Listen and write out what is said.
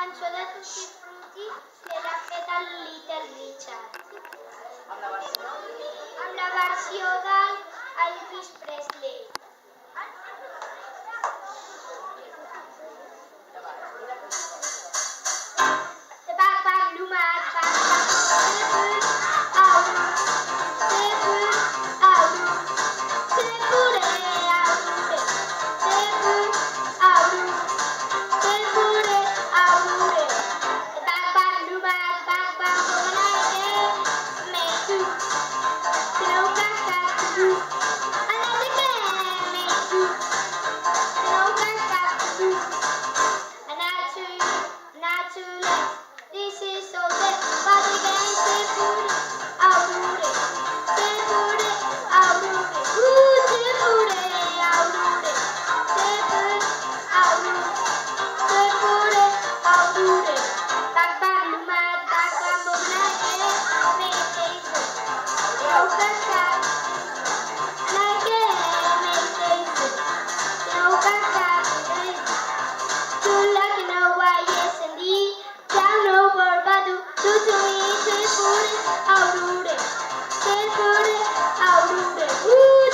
cançó de Tutti Frutti que l'ha fet el Little Richard. Amb la versió d'Elvis Presley. This is so dead, but again, say put it, I'll do it. Say put it, I'll do it. Ooh, say put it, I'll do it. Say put it, I'll do it. Say put it, I'll do it. Bang bang, lumat, bang bang, bumlake, make faces. Yo, kaka, like make faces. Yo, kaka, too lucky, no why, yes indeed. Down over Badu, do to me, say put it, I'll do it. Say put it, I'll do it. Woo!